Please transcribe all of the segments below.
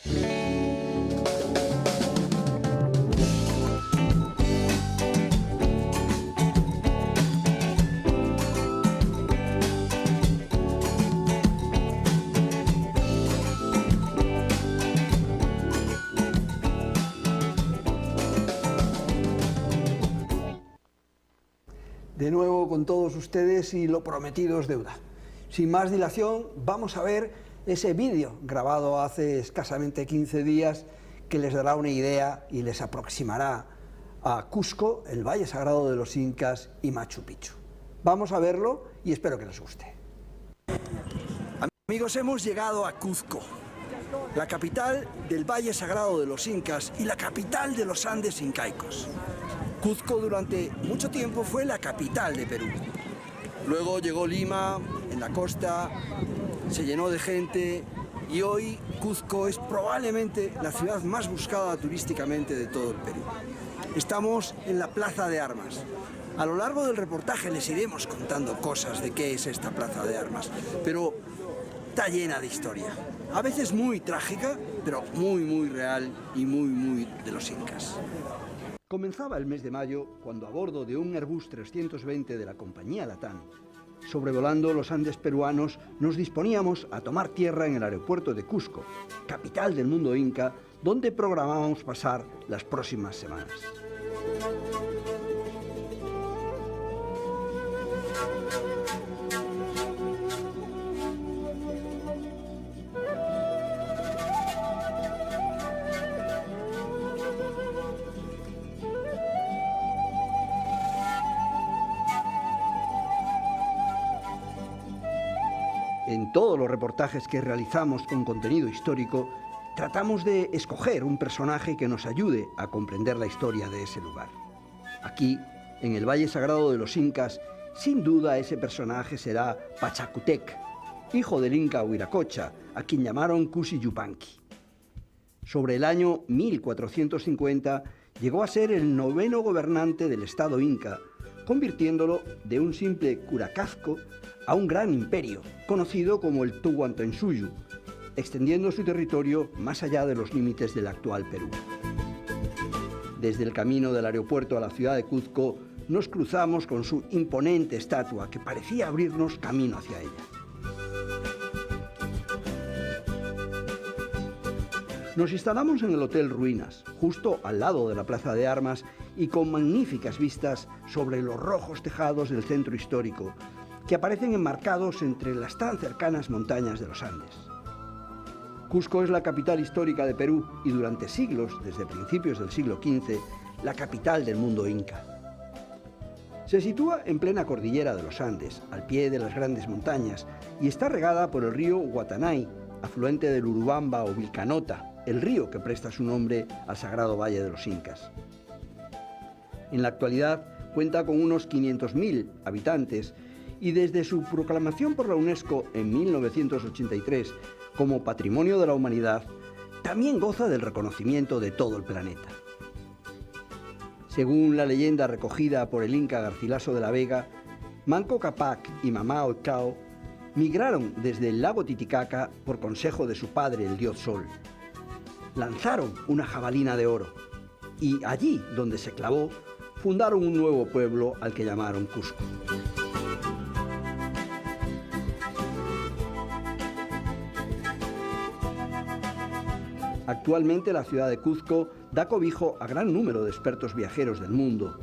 De nuevo con todos ustedes y lo prometido es deuda. Sin más dilación, vamos a ver ese vídeo grabado hace escasamente 15 días que les dará una idea y les aproximará a Cusco, el Valle Sagrado de los Incas y Machu Picchu. Vamos a verlo y espero que les guste. Amigos, hemos llegado a Cuzco, la capital del Valle Sagrado de los Incas y la capital de los Andes incaicos. Cuzco durante mucho tiempo fue la capital de Perú. Luego llegó Lima, en la costa, se llenó de gente y hoy Cuzco es probablemente la ciudad más buscada turísticamente de todo el Perú. Estamos en la Plaza de Armas. A lo largo del reportaje les iremos contando cosas de qué es esta Plaza de Armas, pero está llena de historia. A veces muy trágica, pero muy real y muy de los incas. Comenzaba el mes de mayo cuando a bordo de un Airbus 320 de la compañía Latam, sobrevolando los Andes peruanos, nos disponíamos a tomar tierra en el aeropuerto de Cusco, capital del mundo inca, donde programábamos pasar las próximas semanas. En todos los reportajes que realizamos con contenido histórico, tratamos de escoger un personaje que nos ayude a comprender la historia de ese lugar. Aquí, en el Valle Sagrado de los Incas, sin duda ese personaje será Pachacútec, hijo del inca Huiracocha, a quien llamaron Cusi Yupanqui. Sobre el año 1450 llegó a ser el 9º gobernante del estado inca, convirtiéndolo de un simple curacazgo a un gran imperio, conocido como el Tuhuantinsuyu, extendiendo su territorio más allá de los límites del actual Perú. Desde el camino del aeropuerto a la ciudad de Cuzco, nos cruzamos con su imponente estatua que parecía abrirnos camino hacia ella. Nos instalamos en el Hotel Ruinas, justo al lado de la Plaza de Armas y con magníficas vistas sobre los rojos tejados del centro histórico, que aparecen enmarcados entre las tan cercanas montañas de los Andes. Cusco es la capital histórica de Perú y durante siglos, desde principios del siglo XV, la capital del mundo inca. Se sitúa en plena cordillera de los Andes, al pie de las grandes montañas, y está regada por el río Guatanay, afluente del Urubamba o Vilcanota, el río que presta su nombre al Sagrado Valle de los Incas. En la actualidad cuenta con unos 500.000 habitantes y desde su proclamación por la UNESCO en 1983 como Patrimonio de la Humanidad, también goza del reconocimiento de todo el planeta. Según la leyenda recogida por el inca Garcilaso de la Vega, Manco Cápac y Mamá Ocao migraron desde el lago Titicaca por consejo de su padre, el dios Sol. Lanzaron una jabalina de oro y allí donde se clavó, fundaron un nuevo pueblo al que llamaron Cusco. Actualmente la ciudad de Cuzco da cobijo a gran número de expertos viajeros del mundo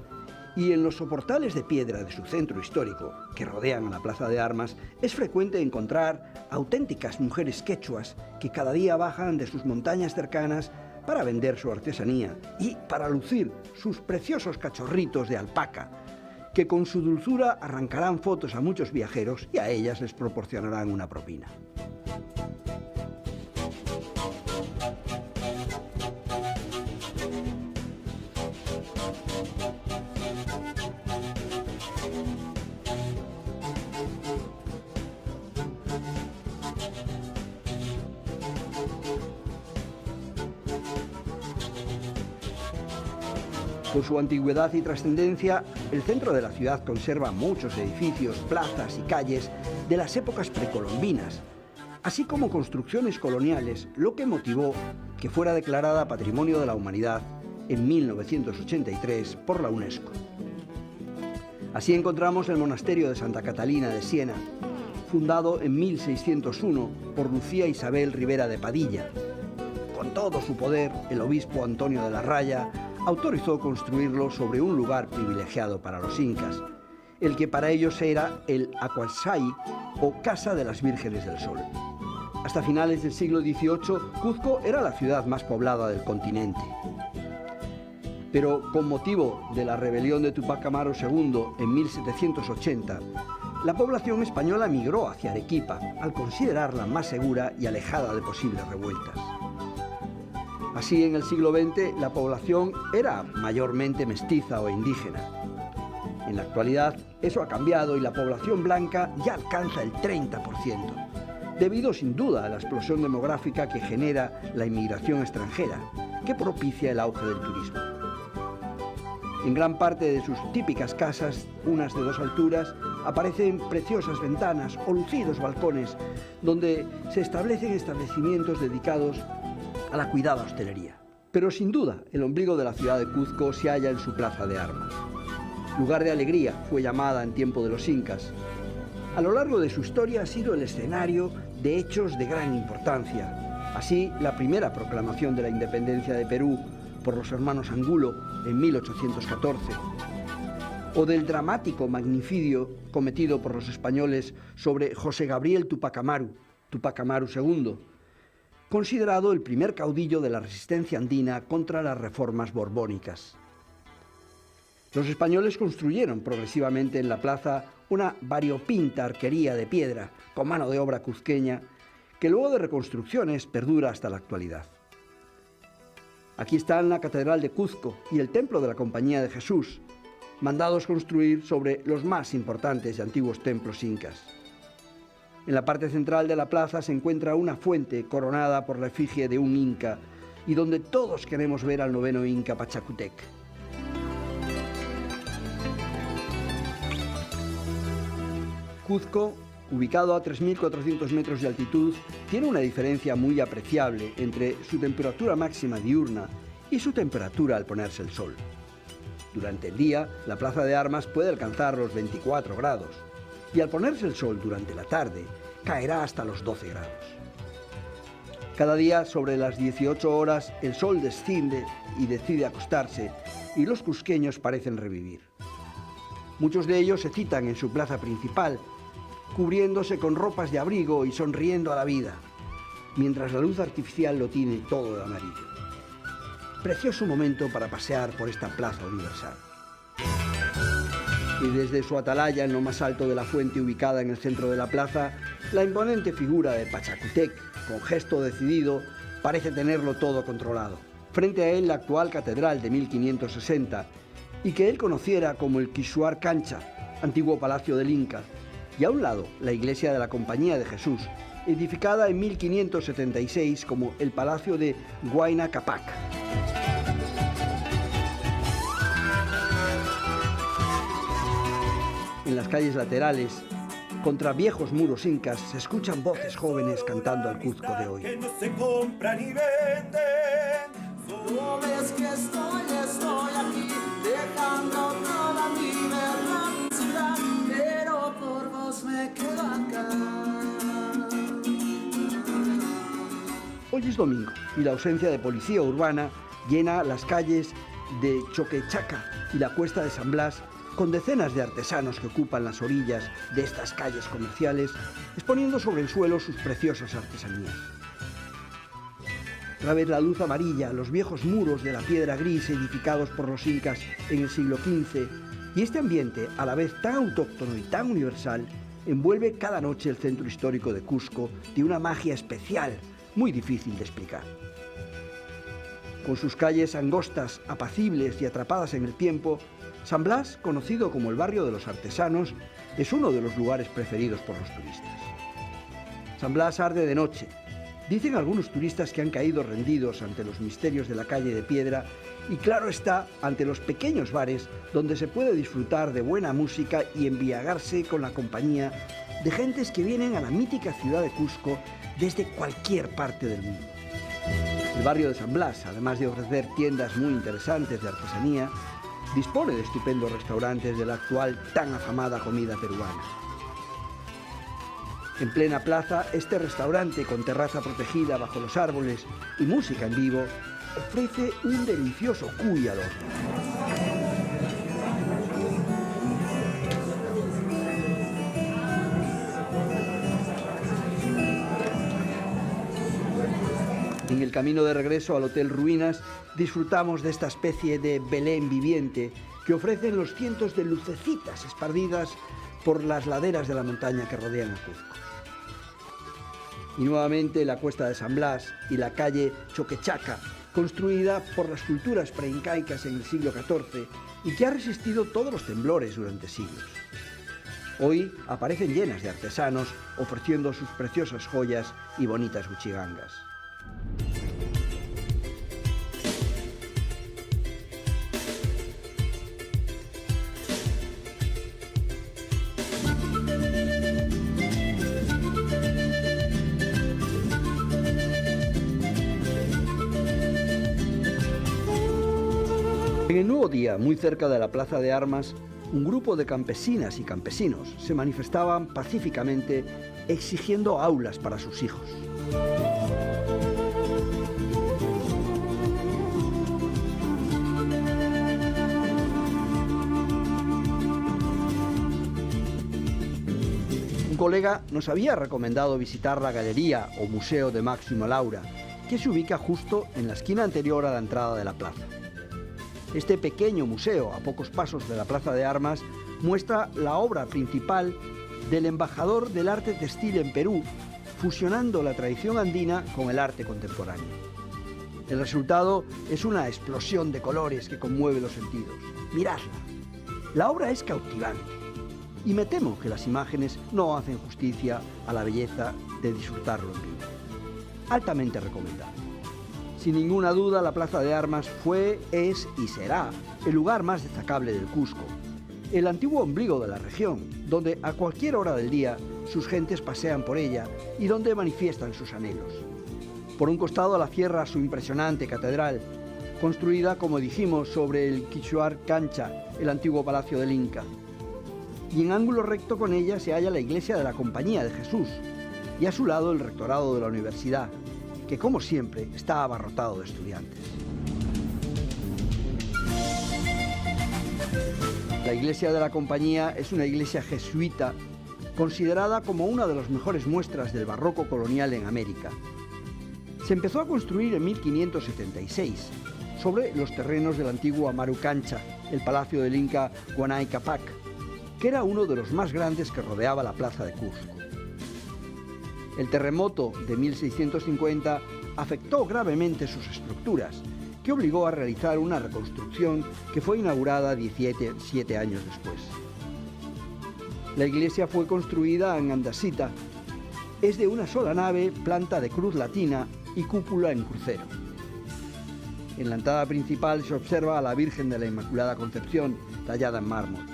y en los soportales de piedra de su centro histórico, que rodean a la Plaza de Armas, es frecuente encontrar auténticas mujeres quechuas que cada día bajan de sus montañas cercanas para vender su artesanía y para lucir sus preciosos cachorritos de alpaca, que con su dulzura arrancarán fotos a muchos viajeros y a ellas les proporcionarán una propina. Por su antigüedad y trascendencia, el centro de la ciudad conserva muchos edificios, plazas y calles de las épocas precolombinas, así como construcciones coloniales, lo que motivó que fuera declarada Patrimonio de la Humanidad en 1983 por la UNESCO. Así encontramos el monasterio de Santa Catalina de Siena, fundado en 1601 por Lucía Isabel Rivera de Padilla. Con todo su poder, el obispo Antonio de la Raya autorizó construirlo sobre un lugar privilegiado para los incas, el que para ellos era el Aquasay o Casa de las Vírgenes del Sol. Hasta finales del siglo XVIII, Cuzco era la ciudad más poblada del continente. Pero con motivo de la rebelión de Tupac Amaru II en 1780, la población española migró hacia Arequipa al considerarla más segura y alejada de posibles revueltas. Así, en el siglo XX, la población era mayormente mestiza o indígena. En la actualidad, eso ha cambiado y la población blanca ya alcanza el 30%, debido sin duda a la explosión demográfica que genera la inmigración extranjera, que propicia el auge del turismo. En gran parte de sus típicas casas, unas de 2 alturas, aparecen preciosas ventanas o lucidos balcones, donde se establecen establecimientos dedicados a la cuidada hostelería. Pero sin duda, el ombligo de la ciudad de Cuzco se halla en su plaza de armas. Lugar de alegría fue llamada en tiempo de los incas. A lo largo de su historia ha sido el escenario de hechos de gran importancia. Así, la primera proclamación de la independencia de Perú por los hermanos Angulo en 1814, o del dramático magnicidio cometido por los españoles sobre José Gabriel Tupac Amaru II, considerado el primer caudillo de la resistencia andina contra las reformas borbónicas. Los españoles construyeron progresivamente en la plaza una variopinta arquería de piedra con mano de obra cuzqueña que luego de reconstrucciones perdura hasta la actualidad. Aquí están la Catedral de Cuzco y el Templo de la Compañía de Jesús, mandados construir sobre los más importantes y antiguos templos incas. En la parte central de la plaza se encuentra una fuente coronada por la efigie de un inca y donde todos queremos ver al 9º inca Pachacútec. Cuzco, ubicado a 3.400 metros de altitud, tiene una diferencia muy apreciable entre su temperatura máxima diurna y su temperatura al ponerse el sol. Durante el día, la plaza de armas puede alcanzar los 24 grados y al ponerse el sol durante la tarde, caerá hasta los 12 grados. Cada día, sobre las 18 horas, el sol desciende y decide acostarse y los cusqueños parecen revivir. Muchos de ellos se citan en su plaza principal, cubriéndose con ropas de abrigo y sonriendo a la vida, mientras la luz artificial lo tiene todo de amarillo. Precioso momento para pasear por esta plaza universal. Y desde su atalaya en lo más alto de la fuente ubicada en el centro de la plaza, la imponente figura de Pachacútec, con gesto decidido, parece tenerlo todo controlado. Frente a él la actual catedral de 1560, y que él conociera como el Quixuar Cancha, antiguo palacio del Inca, y a un lado la iglesia de la Compañía de Jesús, edificada en 1576 como el Palacio de Huayna Capac. En las calles laterales, contra viejos muros incas, se escuchan voces jóvenes cantando al Cuzco de hoy. No se compran ni venden. Solo ves que estoy aquí, dejando toda mi ciudad, pero por vos me quedo acá. Hoy es domingo y la ausencia de policía urbana llena las calles de Choquechaca y la cuesta de San Blas, con decenas de artesanos que ocupan las orillas de estas calles comerciales, exponiendo sobre el suelo sus preciosas artesanías. Otra vez la luz amarilla, los viejos muros de la piedra gris edificados por los incas en el siglo XV, y este ambiente, a la vez tan autóctono y tan universal, envuelve cada noche el centro histórico de Cusco de una magia especial, muy difícil de explicar. Con sus calles angostas, apacibles y atrapadas en el tiempo, San Blas, conocido como el barrio de los artesanos, es uno de los lugares preferidos por los turistas. San Blas arde de noche. Dicen algunos turistas que han caído rendidos ante los misterios de la calle de piedra y claro está, ante los pequeños bares donde se puede disfrutar de buena música y embriagarse con la compañía de gentes que vienen a la mítica ciudad de Cusco desde cualquier parte del mundo. El barrio de San Blas, además de ofrecer tiendas muy interesantes de artesanía, dispone de estupendos restaurantes de la actual tan afamada comida peruana. En plena plaza, este restaurante con terraza protegida bajo los árboles y música en vivo ofrece un delicioso cuy al horno. En el camino de regreso al Hotel Ruinas disfrutamos de esta especie de Belén viviente que ofrecen los cientos de lucecitas esparcidas por las laderas de la montaña que rodean a Cuzco. Y nuevamente la cuesta de San Blas y la calle Choquechaca, construida por las culturas preincaicas en el siglo XIV y que ha resistido todos los temblores durante siglos. Hoy aparecen llenas de artesanos ofreciendo sus preciosas joyas y bonitas buchigangas. En el nuevo día, muy cerca de la Plaza de Armas, un grupo de campesinas y campesinos se manifestaban pacíficamente exigiendo aulas para sus hijos. Un colega nos había recomendado visitar la galería o museo de Máximo Laura, que se ubica justo en la esquina anterior a la entrada de la plaza. Este pequeño museo, a pocos pasos de la Plaza de Armas, muestra la obra principal del embajador del arte textil en Perú, fusionando la tradición andina con el arte contemporáneo. El resultado es una explosión de colores que conmueve los sentidos. Miradla. La obra es cautivante y me temo que las imágenes no hacen justicia a la belleza de disfrutarlo en vivo. Altamente recomendado. Sin ninguna duda, la Plaza de Armas fue, es y será el lugar más destacable del Cusco, el antiguo ombligo de la región, donde a cualquier hora del día sus gentes pasean por ella y donde manifiestan sus anhelos. Por un costado la cierra su impresionante catedral, construida, como dijimos, sobre el Quichuar Cancha, el antiguo palacio del Inca. Y en ángulo recto con ella se halla la iglesia de la Compañía de Jesús, y a su lado el rectorado de la universidad, que como siempre está abarrotado de estudiantes. La iglesia de la Compañía es una iglesia jesuita considerada como una de las mejores muestras del barroco colonial en América. Se empezó a construir en 1576 sobre los terrenos del antiguo Amaru Cancha, el palacio del Inca Huanay Capac, que era uno de los más grandes que rodeaba la plaza de Cusco. El terremoto de 1650 afectó gravemente sus estructuras, que obligó a realizar una reconstrucción que fue inaugurada 17 años después. La iglesia fue construida en andesita. Es de una sola nave, planta de cruz latina y cúpula en crucero. En la entrada principal se observa a la Virgen de la Inmaculada Concepción, tallada en mármol.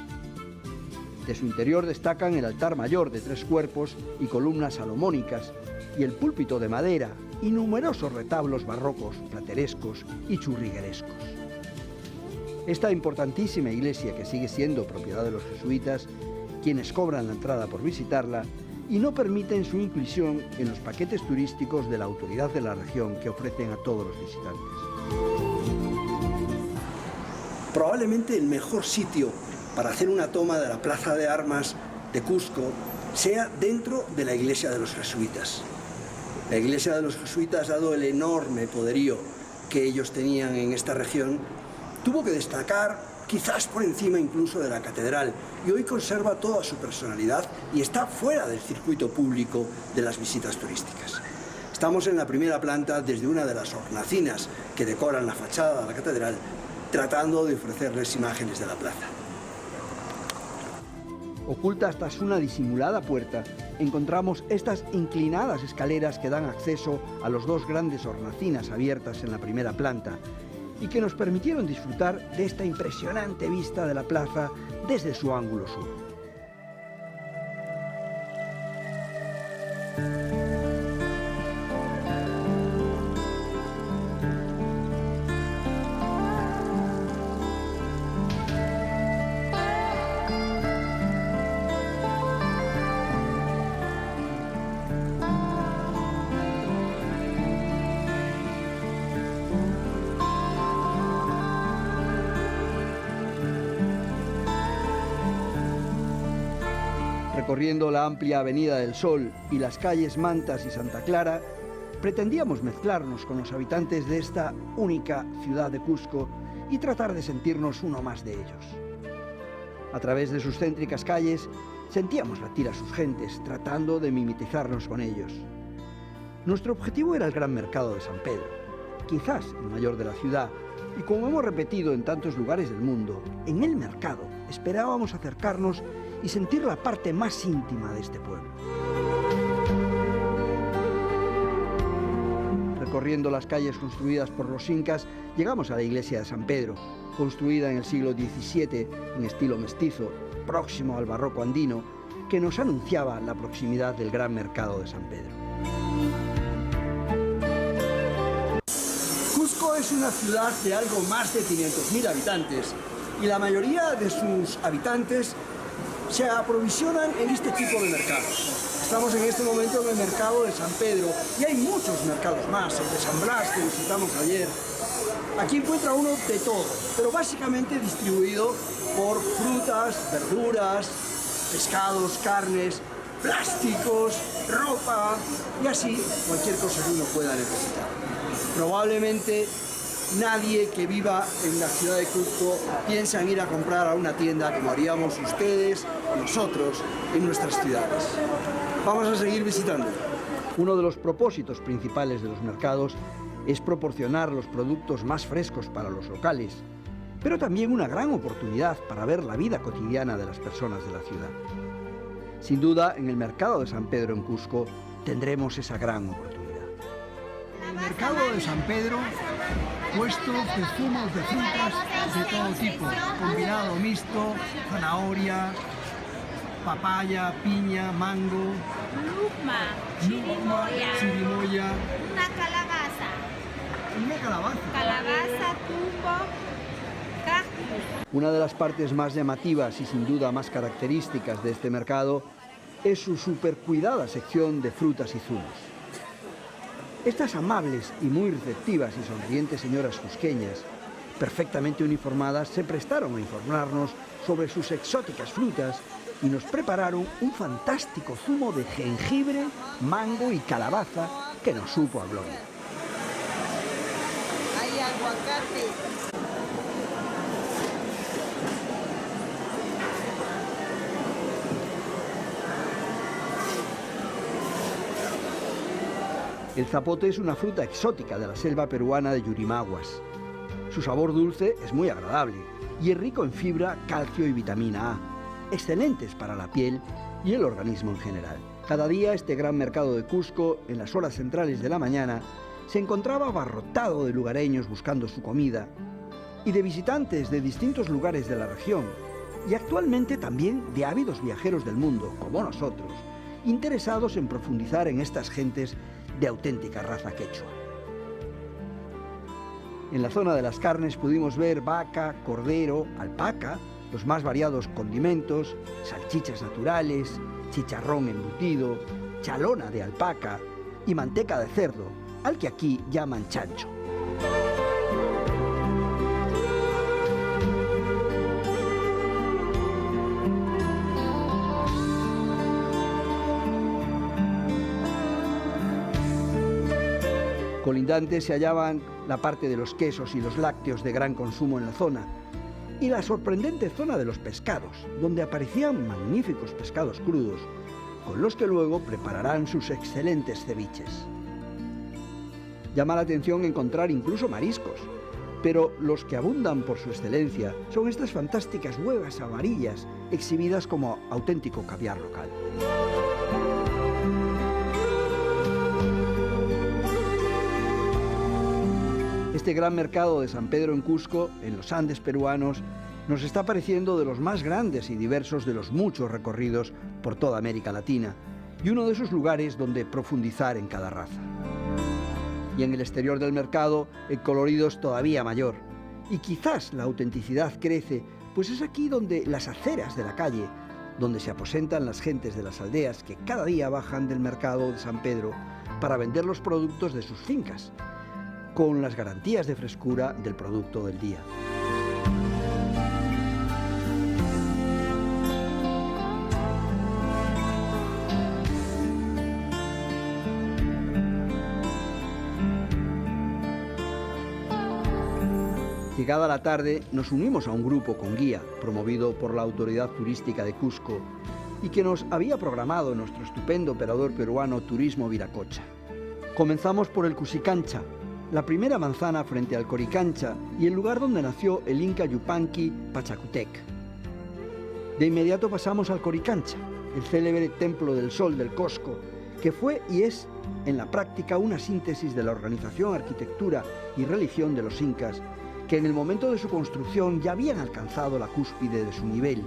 De su interior destacan el altar mayor de 3 cuerpos y columnas salomónicas y el púlpito de madera y numerosos retablos barrocos, platerescos y churriguerescos. Esta importantísima iglesia, que sigue siendo propiedad de los jesuitas, quienes cobran la entrada por visitarla y no permiten su inclusión en los paquetes turísticos de la autoridad de la región que ofrecen a todos los visitantes. Probablemente el mejor sitio para hacer una toma de la Plaza de Armas de Cusco sea dentro de la iglesia de los jesuitas. La iglesia de los jesuitas, dado el enorme poderío que ellos tenían en esta región, tuvo que destacar quizás por encima incluso de la catedral, y hoy conserva toda su personalidad y está fuera del circuito público de las visitas turísticas. Estamos en la primera planta desde una de las hornacinas que decoran la fachada de la catedral, tratando de ofrecerles imágenes de la plaza. Ocultas tras una disimulada puerta, encontramos estas inclinadas escaleras que dan acceso a los 2 grandes hornacinas abiertas en la primera planta y que nos permitieron disfrutar de esta impresionante vista de la plaza desde su ángulo sur. Recorriendo la amplia Avenida del Sol y las calles Mantas y Santa Clara, pretendíamos mezclarnos con los habitantes de esta única ciudad de Cusco y tratar de sentirnos uno más de ellos. A través de sus céntricas calles, sentíamos latir a sus gentes, tratando de mimetizarnos con ellos. Nuestro objetivo era el gran mercado de San Pedro, quizás el mayor de la ciudad, y como hemos repetido en tantos lugares del mundo, en el mercado esperábamos acercarnos y sentir la parte más íntima de este pueblo. Recorriendo las calles construidas por los incas, llegamos a la iglesia de San Pedro, construida en el siglo XVII en estilo mestizo, próximo al barroco andino, que nos anunciaba la proximidad del gran mercado de San Pedro. Cusco es una ciudad de algo más de 500.000 habitantes y la mayoría de sus habitantes se aprovisionan en este tipo de mercados. Estamos en este momento en el mercado de San Pedro y hay muchos mercados más, el de San Blas que visitamos ayer. Aquí encuentra uno de todo, pero básicamente distribuido por frutas, verduras, pescados, carnes, plásticos, ropa y así cualquier cosa que uno pueda necesitar. Probablemente nadie que viva en la ciudad de Cusco piensa en ir a comprar a una tienda como haríamos ustedes, nosotros, en nuestras ciudades. Vamos a seguir visitando. Uno de los propósitos principales de los mercados es proporcionar los productos más frescos para los locales, pero también una gran oportunidad para ver la vida cotidiana de las personas de la ciudad. Sin duda, en el mercado de San Pedro en Cusco tendremos esa gran oportunidad. En el mercado de San Pedro, puestos de zumos de frutas de todo tipo, combinado mixto, zanahoria, papaya, piña, mango, chirimoya, una calabaza, tumbo, cactus. Una de las partes más llamativas y sin duda más características de este mercado es su supercuidada sección de frutas y zumos. Estas amables y muy receptivas y sonrientes señoras cusqueñas, perfectamente uniformadas, se prestaron a informarnos sobre sus exóticas frutas y nos prepararon un fantástico zumo de jengibre, mango y calabaza que nos supo a gloria. Hay aguacate. El zapote es una fruta exótica de la selva peruana de Yurimaguas. Su sabor dulce es muy agradable y es rico en fibra, calcio y vitamina A, excelentes para la piel y el organismo en general. Cada día este gran mercado de Cusco, en las horas centrales de la mañana, se encontraba abarrotado de lugareños buscando su comida y de visitantes de distintos lugares de la región, y actualmente también de ávidos viajeros del mundo, como nosotros, interesados en profundizar en estas gentes de auténtica raza quechua. En la zona de las carnes pudimos ver vaca, cordero, alpaca, los más variados condimentos, salchichas naturales, chicharrón embutido, chalona de alpaca y manteca de cerdo, al que aquí llaman chancho. Colindantes se hallaban la parte de los quesos y los lácteos de gran consumo en la zona, y la sorprendente zona de los pescados, donde aparecían magníficos pescados crudos, con los que luego prepararán sus excelentes ceviches. Llama la atención encontrar incluso mariscos, pero los que abundan por su excelencia son estas fantásticas huevas amarillas, exhibidas como auténtico caviar local. Este gran mercado de San Pedro en Cusco, en los Andes peruanos, nos está pareciendo de los más grandes y diversos de los muchos recorridos por toda América Latina, y uno de esos lugares donde profundizar en cada raza. Y en el exterior del mercado, el colorido es todavía mayor, y quizás la autenticidad crece, pues es aquí donde las aceras de la calle, donde se aposentan las gentes de las aldeas que cada día bajan del mercado de San Pedro para vender los productos de sus fincas, con las garantías de frescura del producto del día. Llegada la tarde, nos unimos a un grupo con guía, promovido por la Autoridad Turística de Cusco, y que nos había programado nuestro estupendo operador peruano Turismo Viracocha. Comenzamos por el Cusicancha, la primera manzana frente al Coricancha y el lugar donde nació el Inca Yupanqui Pachacútec. De inmediato pasamos al Coricancha, el célebre Templo del Sol del Cusco, que fue y es en la práctica una síntesis de la organización, arquitectura y religión de los incas, que en el momento de su construcción ya habían alcanzado la cúspide de su nivel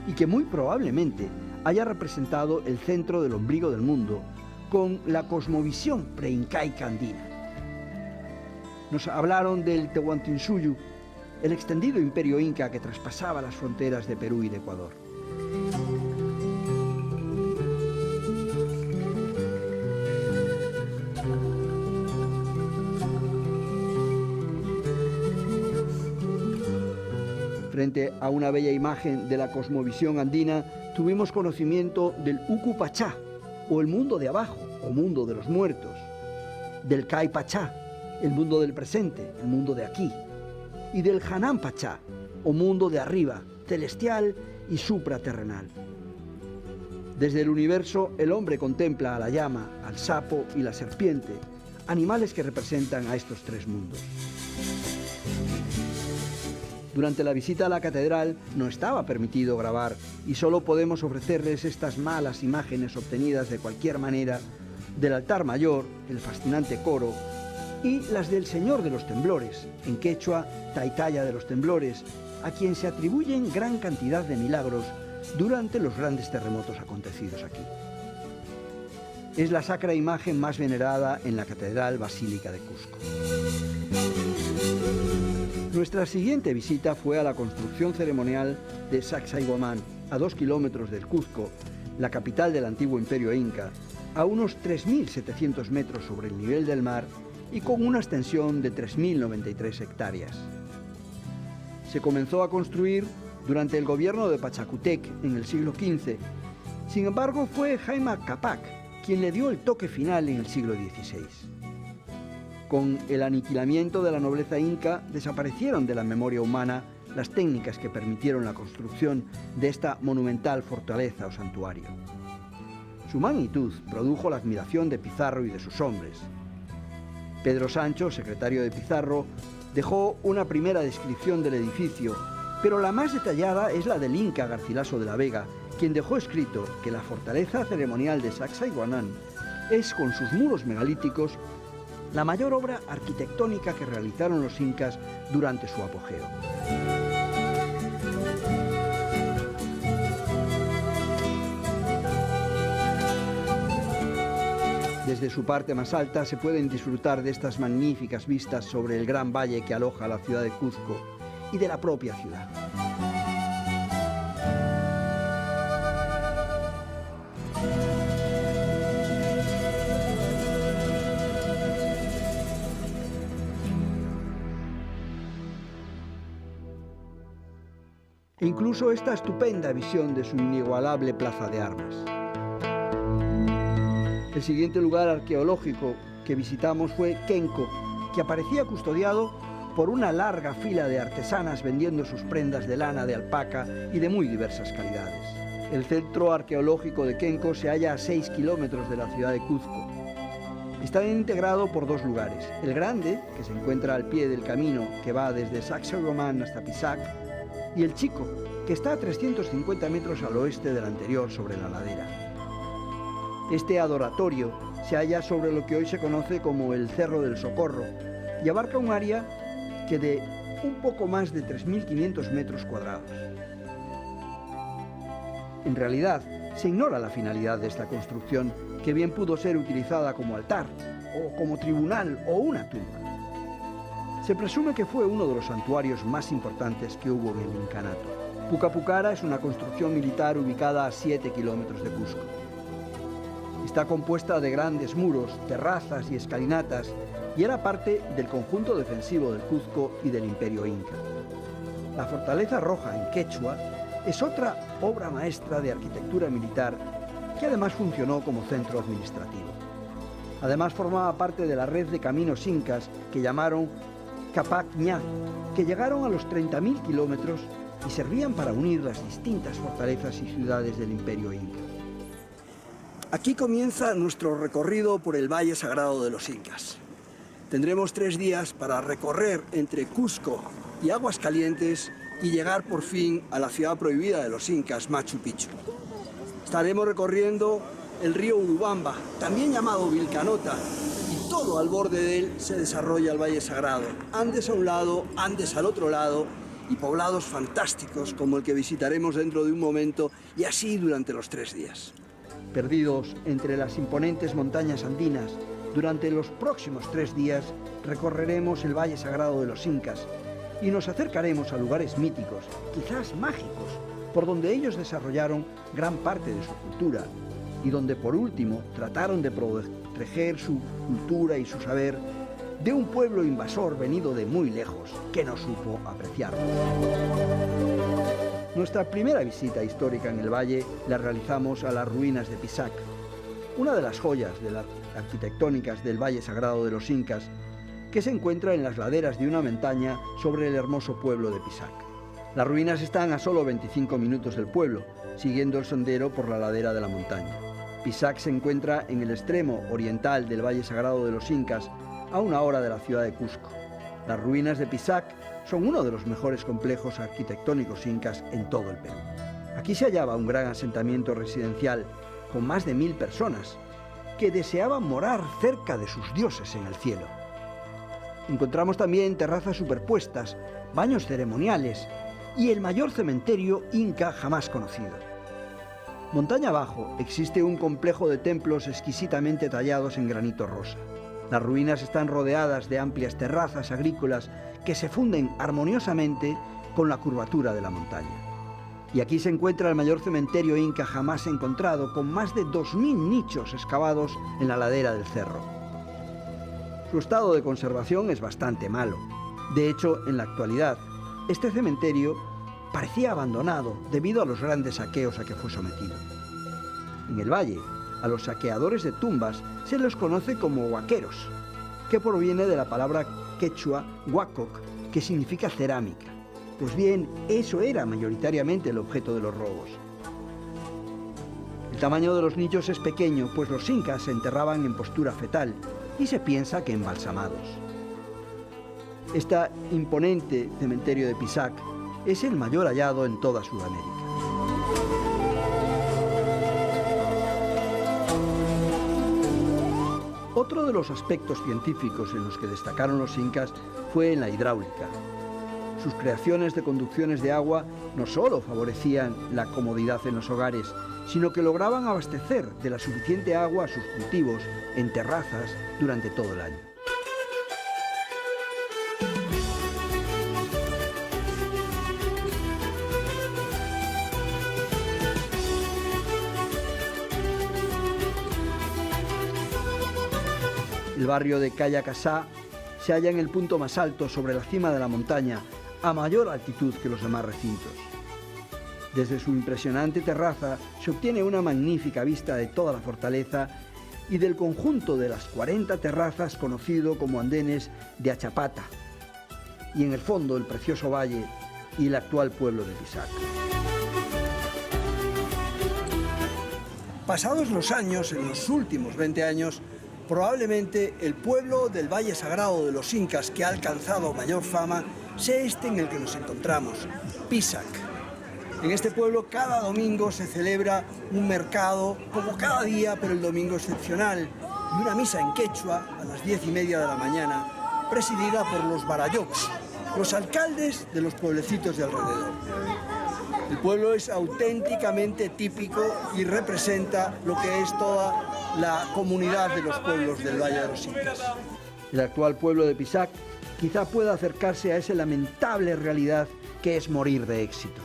y que muy probablemente haya representado el centro del ombligo del mundo con la cosmovisión preincaica andina. Nos hablaron del Tehuantinsuyu, el extendido imperio inca que traspasaba las fronteras de Perú y de Ecuador. Frente a una bella imagen de la cosmovisión andina, tuvimos conocimiento del Uku Pachá, o el mundo de abajo, o mundo de los muertos, del Kai Pachá, el mundo del presente, el mundo de aquí, y del Hanan Pachá, o mundo de arriba, celestial y supraterrenal. Desde el universo, el hombre contempla a la llama, al sapo y la serpiente, animales que representan a estos tres mundos. Durante la visita a la catedral no estaba permitido grabar y solo podemos ofrecerles estas malas imágenes obtenidas de cualquier manera del altar mayor, el fascinante coro, y las del Señor de los Temblores, en quechua, Taitaya de los Temblores, a quien se atribuyen gran cantidad de milagros durante los grandes terremotos acontecidos aquí. Es la sacra imagen más venerada en la Catedral Basílica de Cusco. Nuestra siguiente visita fue a la construcción ceremonial de Sacsayhuamán, a 2 kilómetros del Cuzco, la capital del antiguo imperio inca, a unos 3.700 metros sobre el nivel del mar y con una extensión de 3.093 hectáreas. Se comenzó a construir durante el gobierno de Pachacútec en el siglo XV. Sin embargo, fue Jaime Capac quien le dio el toque final en el siglo XVI. Con el aniquilamiento de la nobleza inca, desaparecieron de la memoria humana las técnicas que permitieron la construcción de esta monumental fortaleza o santuario. Su magnitud produjo la admiración de Pizarro y de sus hombres. Pedro Sancho, secretario de Pizarro, dejó una primera descripción del edificio, pero la más detallada es la del Inca Garcilaso de la Vega, quien dejó escrito que la fortaleza ceremonial de Sacsayhuamán es, con sus muros megalíticos, la mayor obra arquitectónica que realizaron los incas durante su apogeo. Desde su parte más alta se pueden disfrutar de estas magníficas vistas sobre el gran valle que aloja la ciudad de Cusco y de la propia ciudad. E incluso esta estupenda visión de su inigualable plaza de armas. El siguiente lugar arqueológico que visitamos fue Kenko, que aparecía custodiado por una larga fila de artesanas vendiendo sus prendas de lana de alpaca y de muy diversas calidades. El centro arqueológico de Kenko se halla a 6 kilómetros de la ciudad de Cuzco. Está integrado por dos lugares, el grande, que se encuentra al pie del camino que va desde Sacsayhuamán hasta Pisac, y el chico, que está a 350 metros al oeste del anterior sobre la ladera. Este adoratorio se halla sobre lo que hoy se conoce como el Cerro del Socorro y abarca un área que de un poco más de 3.500 metros cuadrados. En realidad, se ignora la finalidad de esta construcción, que bien pudo ser utilizada como altar, o como tribunal o una tumba. Se presume que fue uno de los santuarios más importantes que hubo en el incanato. Pucapucara es una construcción militar ubicada a 7 kilómetros de Cusco. Está compuesta de grandes muros, terrazas y escalinatas y era parte del conjunto defensivo del Cuzco y del Imperio Inca. La Fortaleza Roja en quechua es otra obra maestra de arquitectura militar que además funcionó como centro administrativo. Además formaba parte de la red de caminos incas que llamaron Capac Ñá, que llegaron a los 30.000 kilómetros y servían para unir las distintas fortalezas y ciudades del Imperio Inca. Aquí comienza nuestro recorrido por el Valle Sagrado de los Incas. Tendremos 3 días para recorrer entre Cusco y Aguascalientes y llegar por fin a la ciudad prohibida de los Incas, Machu Picchu. Estaremos recorriendo el río Urubamba, también llamado Vilcanota, y todo al borde de él se desarrolla el Valle Sagrado. Andes a un lado, Andes al otro lado, y poblados fantásticos como el que visitaremos dentro de un momento, y así durante los 3 días. Perdidos entre las imponentes montañas andinas, durante los próximos 3 días recorreremos el Valle Sagrado de los Incas y nos acercaremos a lugares míticos, quizás mágicos, por donde ellos desarrollaron gran parte de su cultura y donde por último trataron de proteger su cultura y su saber de un pueblo invasor venido de muy lejos que no supo apreciarlo. Nuestra primera visita histórica en el valle la realizamos a las ruinas de Pisac, una de las joyas arquitectónicas del Valle Sagrado de los Incas, que se encuentra en las laderas de una montaña sobre el hermoso pueblo de Pisac. Las ruinas están a solo 25 minutos del pueblo, siguiendo el sendero por la ladera de la montaña. Pisac se encuentra en el extremo oriental del Valle Sagrado de los Incas, a 1 hora de la ciudad de Cusco. Las ruinas de Pisac son uno de los mejores complejos arquitectónicos incas en todo el Perú. Aquí se hallaba un gran asentamiento residencial con más de 1000 personas que deseaban morar cerca de sus dioses en el cielo. Encontramos también terrazas superpuestas, baños ceremoniales y el mayor cementerio inca jamás conocido. Montaña abajo existe un complejo de templos exquisitamente tallados en granito rosa. Las ruinas están rodeadas de amplias terrazas agrícolas que se funden armoniosamente con la curvatura de la montaña. Y aquí se encuentra el mayor cementerio inca jamás encontrado, con más de 2000 nichos excavados en la ladera del cerro. Su estado de conservación es bastante malo. De hecho, en la actualidad, este cementerio parecía abandonado debido a los grandes saqueos a que fue sometido. En el valle, a los saqueadores de tumbas se los conoce como huaqueros, que proviene de la palabra quechua huacoc, que significa cerámica. Pues bien, eso era mayoritariamente el objeto de los robos. El tamaño de los nichos es pequeño, pues los incas se enterraban en postura fetal y se piensa que embalsamados. Este imponente cementerio de Pisac es el mayor hallado en toda Sudamérica. Otro de los aspectos científicos en los que destacaron los incas fue en la hidráulica. Sus creaciones de conducciones de agua no solo favorecían la comodidad en los hogares, sino que lograban abastecer de la suficiente agua a sus cultivos en terrazas durante todo el año. El barrio de Calla Casá se halla en el punto más alto sobre la cima de la montaña, a mayor altitud que los demás recintos. Desde su impresionante terraza se obtiene una magnífica vista de toda la fortaleza y del conjunto de las 40 terrazas conocido como andenes de Achapata, y en el fondo el precioso valle y el actual pueblo de Pisac. Pasados los años, en los últimos 20 años, probablemente el pueblo del Valle Sagrado de los Incas que ha alcanzado mayor fama sea este en el que nos encontramos, Pisac. En este pueblo cada domingo se celebra un mercado, como cada día, pero el domingo excepcional, y una misa en quechua a las 10:30 de la mañana, presidida por los barayocs, los alcaldes de los pueblecitos de alrededor. El pueblo es auténticamente típico y representa lo que es toda la comunidad de los pueblos del Valle de los Incas. El actual pueblo de Pisac quizá pueda acercarse a esa lamentable realidad que es morir de éxito.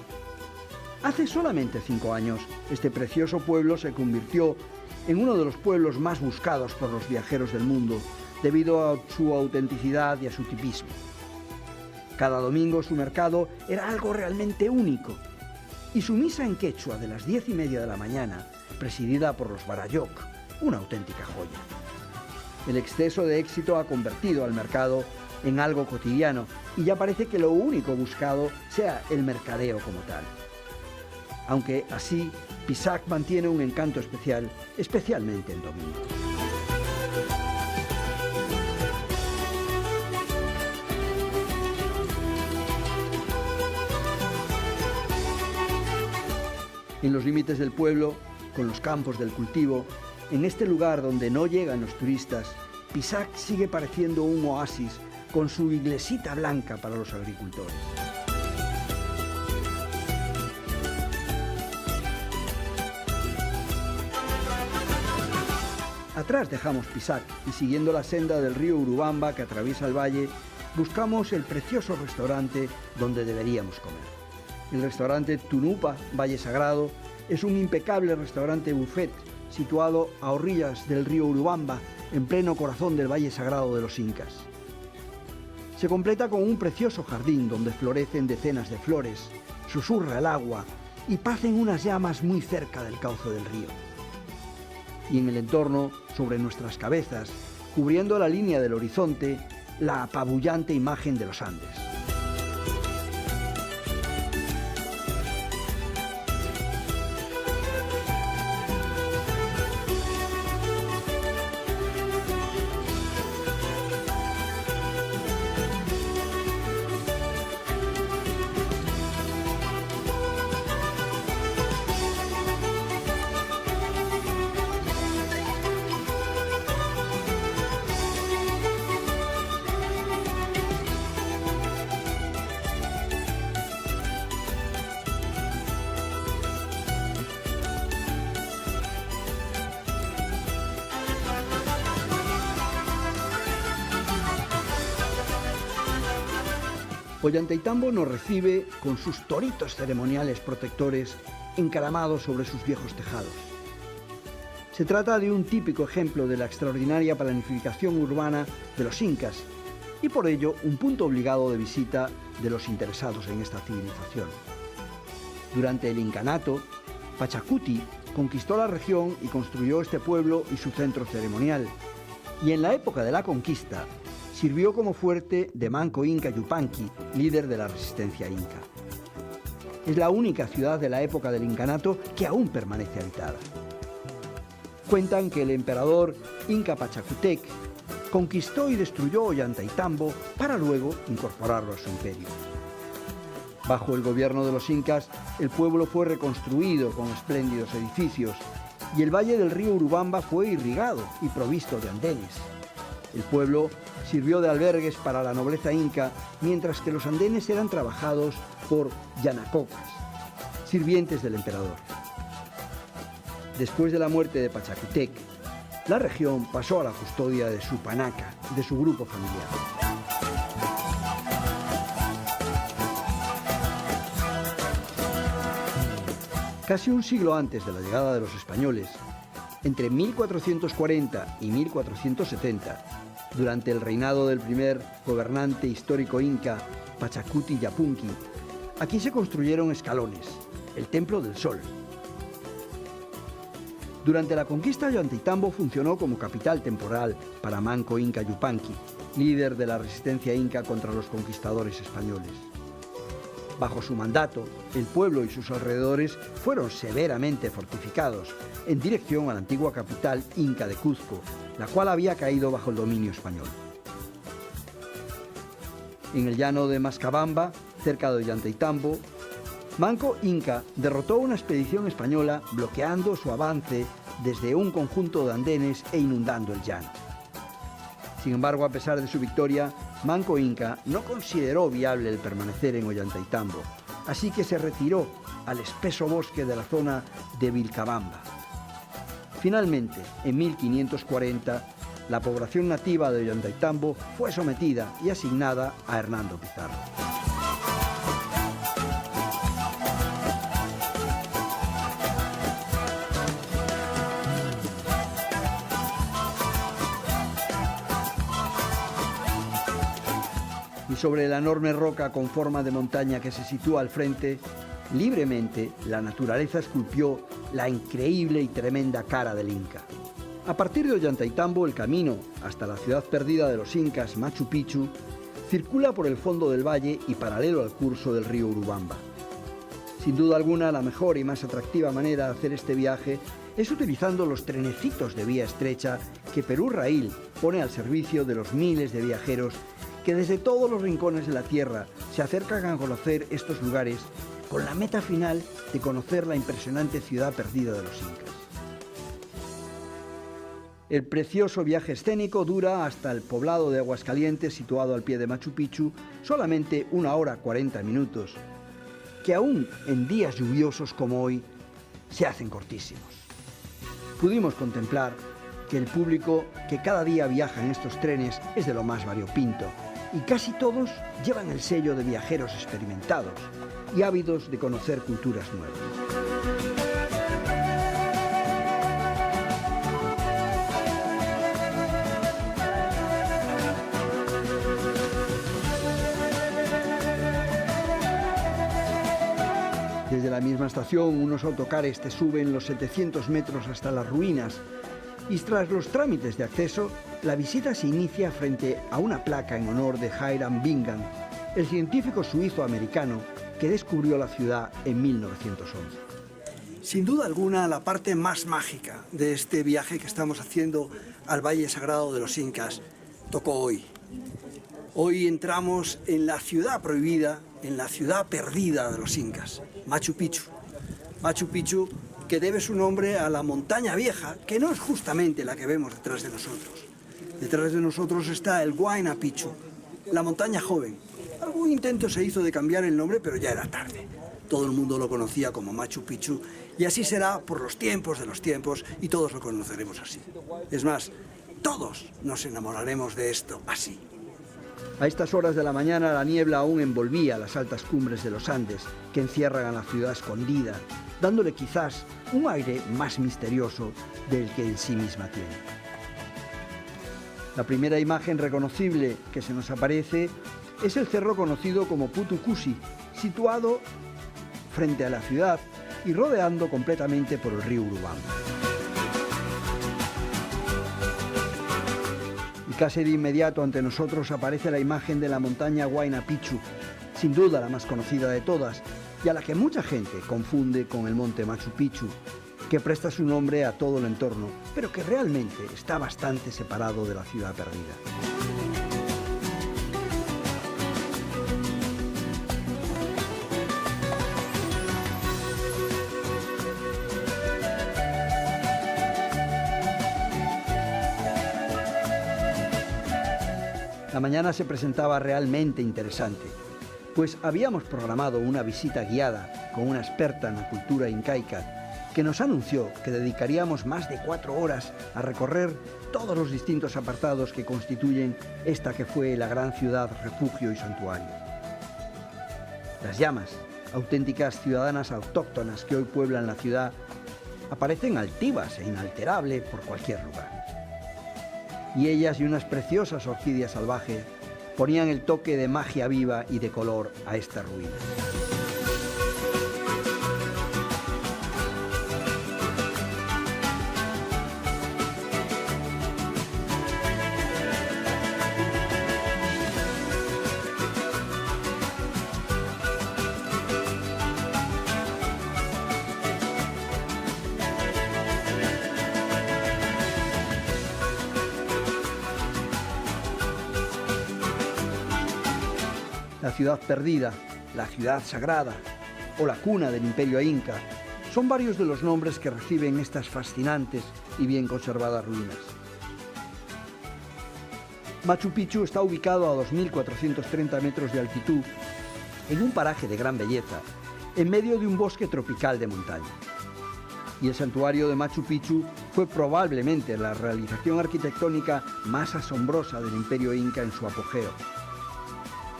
Hace solamente 5 años, este precioso pueblo se convirtió en uno de los pueblos más buscados por los viajeros del mundo, debido a su autenticidad y a su tipismo. Cada domingo su mercado era algo realmente único, y su misa en quechua de las 10:30 de la mañana, presidida por los barayoc, una auténtica joya. El exceso de éxito ha convertido al mercado en algo cotidiano y ya parece que lo único buscado sea el mercadeo como tal. Aunque así, Pisac mantiene un encanto especial, especialmente en domingo. En los límites del pueblo, con los campos del cultivo, en este lugar donde no llegan los turistas, Pisac sigue pareciendo un oasis con su iglesita blanca para los agricultores. Atrás dejamos Pisac y siguiendo la senda del río Urubamba que atraviesa el valle, buscamos el precioso restaurante donde deberíamos comer. El restaurante Tunupa, Valle Sagrado, es un impecable restaurante buffet situado a orillas del río Urubamba, en pleno corazón del Valle Sagrado de los Incas. Se completa con un precioso jardín donde florecen decenas de flores, susurra el agua y pacen unas llamas muy cerca del cauce del río. Y en el entorno, sobre nuestras cabezas, cubriendo la línea del horizonte, la apabullante imagen de los Andes. Ollantaytambo nos recibe con sus toritos ceremoniales protectores encaramados sobre sus viejos tejados. Se trata de un típico ejemplo de la extraordinaria planificación urbana de los incas y por ello un punto obligado de visita de los interesados en esta civilización. Durante el incanato, Pachacuti conquistó la región y construyó este pueblo y su centro ceremonial, y en la época de la conquista sirvió como fuerte de Manco Inca Yupanqui, líder de la resistencia inca. Es la única ciudad de la época del incanato que aún permanece habitada. Cuentan que el emperador Inca Pachacutec conquistó y destruyó Ollantaytambo para luego incorporarlo a su imperio. Bajo el gobierno de los incas, el pueblo fue reconstruido con espléndidos edificios y el valle del río Urubamba fue irrigado y provisto de andenes. El pueblo sirvió de albergues para la nobleza inca, mientras que los andenes eran trabajados por yanacocas, sirvientes del emperador. Después de la muerte de Pachacutec, la región pasó a la custodia de su panaca, de su grupo familiar. Casi un siglo antes de la llegada de los españoles, entre 1440 y 1470, durante el reinado del primer gobernante histórico inca, Pachacuti Yapunqui, aquí se construyeron escalones, el Templo del Sol. Durante la conquista, Ollantaytambo funcionó como capital temporal para Manco Inca Yupanqui, líder de la resistencia inca contra los conquistadores españoles. Bajo su mandato, el pueblo y sus alrededores fueron severamente fortificados en dirección a la antigua capital inca de Cuzco, la cual había caído bajo el dominio español. En el llano de Mascabamba, cerca de Ollantaytambo, Manco Inca derrotó una expedición española bloqueando su avance desde un conjunto de andenes e inundando el llano. Sin embargo, a pesar de su victoria, Manco Inca no consideró viable el permanecer en Ollantaytambo, así que se retiró al espeso bosque de la zona de Vilcabamba. Finalmente, en 1540, la población nativa de Ollantaytambo fue sometida y asignada a Hernando Pizarro. Y sobre la enorme roca con forma de montaña que se sitúa al frente, libremente la naturaleza esculpió la increíble y tremenda cara del Inca. A partir de Ollantaytambo, el camino hasta la ciudad perdida de los incas, Machu Picchu, circula por el fondo del valle y paralelo al curso del río Urubamba. Sin duda alguna, la mejor y más atractiva manera de hacer este viaje es utilizando los trenecitos de vía estrecha que Perú Rail pone al servicio de los miles de viajeros que desde todos los rincones de la tierra se acercan a conocer estos lugares con la meta final de conocer la impresionante ciudad perdida de los incas. El precioso viaje escénico dura hasta el poblado de Aguascalientes, situado al pie de Machu Picchu, solamente 1 hora 40 minutos, que aún en días lluviosos como hoy se hacen cortísimos. Pudimos contemplar que el público que cada día viaja en estos trenes es de lo más variopinto y casi todos llevan el sello de viajeros experimentados y ávidos de conocer culturas nuevas. Desde la misma estación, unos autocares te suben los 700 metros hasta las ruinas y tras los trámites de acceso, la visita se inicia frente a una placa en honor de Hiram Bingham, el científico suizo-americano que descubrió la ciudad en 1911. Sin duda alguna, la parte más mágica de este viaje que estamos haciendo al Valle Sagrado de los Incas tocó hoy. Hoy entramos en la ciudad prohibida, en la ciudad perdida de los incas, Machu Picchu. Machu Picchu, que debe su nombre a la montaña vieja, que no es justamente la que vemos detrás de nosotros. Detrás de nosotros está el Huayna Picchu, la montaña joven. Algún intento se hizo de cambiar el nombre, pero ya era tarde. Todo el mundo lo conocía como Machu Picchu, y así será por los tiempos de los tiempos, y todos lo conoceremos así. Es más, todos nos enamoraremos de esto así. A estas horas de la mañana la niebla aún envolvía las altas cumbres de los Andes que encierran a la ciudad escondida, dándole quizás un aire más misterioso del que en sí misma tiene. La primera imagen reconocible que se nos aparece es el cerro conocido como Putu Kusi, situado frente a la ciudad y rodeando completamente por el río Urubamba. Y casi de inmediato ante nosotros aparece la imagen de la montaña Huayna Picchu, sin duda la más conocida de todas, y a la que mucha gente confunde con el monte Machu Picchu, que presta su nombre a todo el entorno, pero que realmente está bastante separado de la ciudad perdida. La mañana se presentaba realmente interesante, pues habíamos programado una visita guiada con una experta en la cultura incaica que nos anunció que dedicaríamos más de 4 horas a recorrer todos los distintos apartados que constituyen esta que fue la gran ciudad, refugio y santuario. Las llamas, auténticas ciudadanas autóctonas que hoy pueblan la ciudad, aparecen altivas e inalterables por cualquier lugar. Y ellas y unas preciosas orquídeas salvajes ponían el toque de magia viva y de color a esta ruina. La ciudad perdida, la ciudad sagrada o la cuna del imperio inca son varios de los nombres que reciben estas fascinantes y bien conservadas ruinas. Machu Picchu está ubicado a 2.430 metros de altitud en un paraje de gran belleza, en medio de un bosque tropical de montaña. Y el santuario de Machu Picchu fue probablemente la realización arquitectónica más asombrosa del imperio inca en su apogeo.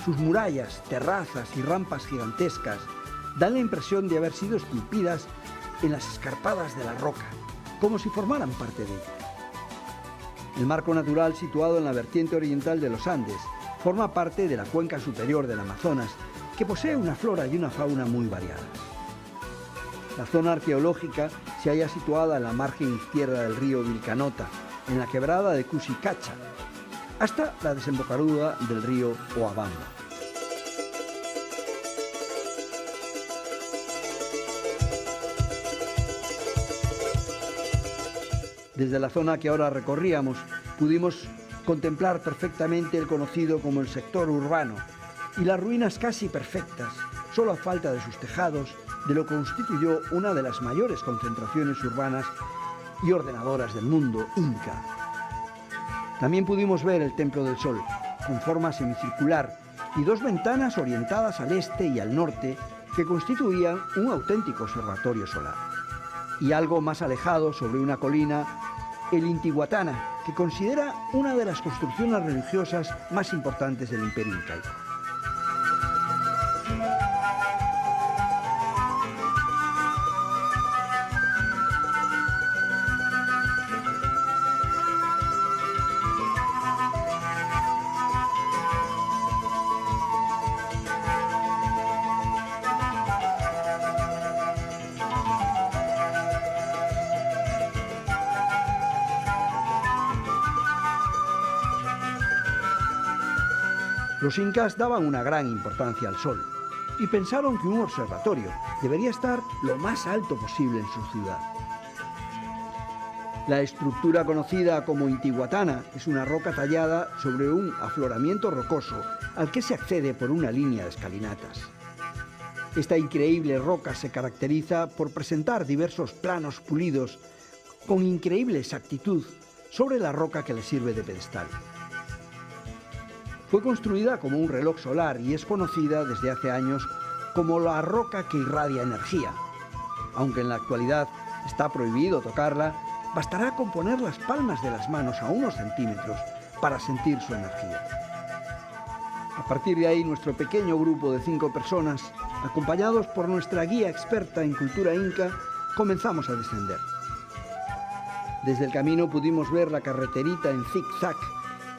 Sus murallas, terrazas y rampas gigantescas dan la impresión de haber sido esculpidas en las escarpadas de la roca, como si formaran parte de ella. El marco natural situado en la vertiente oriental de los Andes forma parte de la cuenca superior del Amazonas, que posee una flora y una fauna muy variadas. La zona arqueológica se halla situada en la margen izquierda del río Vilcanota, en la quebrada de Cusicacha, hasta la desembocadura del río Oabamba. Desde la zona que ahora recorríamos, pudimos contemplar perfectamente el conocido como el sector urbano y las ruinas casi perfectas, solo a falta de sus tejados, de lo que constituyó una de las mayores concentraciones urbanas y ordenadoras del mundo inca. También pudimos ver el Templo del Sol, con forma semicircular y dos ventanas orientadas al este y al norte que constituían un auténtico observatorio solar. Y algo más alejado, sobre una colina, el Intihuatana, que considera una de las construcciones religiosas más importantes del Imperio incaico. Los incas daban una gran importancia al sol y pensaron que un observatorio debería estar lo más alto posible en su ciudad. La estructura conocida como Intihuatana es una roca tallada sobre un afloramiento rocoso al que se accede por una línea de escalinatas. Esta increíble roca se caracteriza por presentar diversos planos pulidos con increíble exactitud sobre la roca que le sirve de pedestal. Fue construida como un reloj solar y es conocida desde hace años como la roca que irradia energía. Aunque en la actualidad está prohibido tocarla, bastará con poner las palmas de las manos a unos centímetros para sentir su energía. A partir de ahí, nuestro pequeño grupo de 5 personas, acompañados por nuestra guía experta en cultura inca, comenzamos a descender. Desde el camino pudimos ver la carreterita en zig-zag,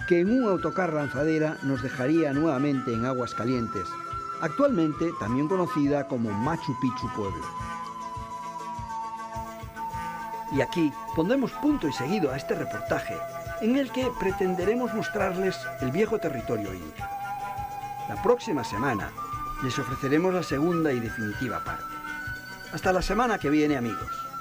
que en un autocar lanzadera nos dejaría nuevamente en aguas calientes, actualmente también conocida como Machu Picchu Pueblo. Y aquí pondremos punto y seguido a este reportaje, en el que pretenderemos mostrarles el viejo territorio inca. La próxima semana les ofreceremos la segunda y definitiva parte. Hasta la semana que viene, amigos.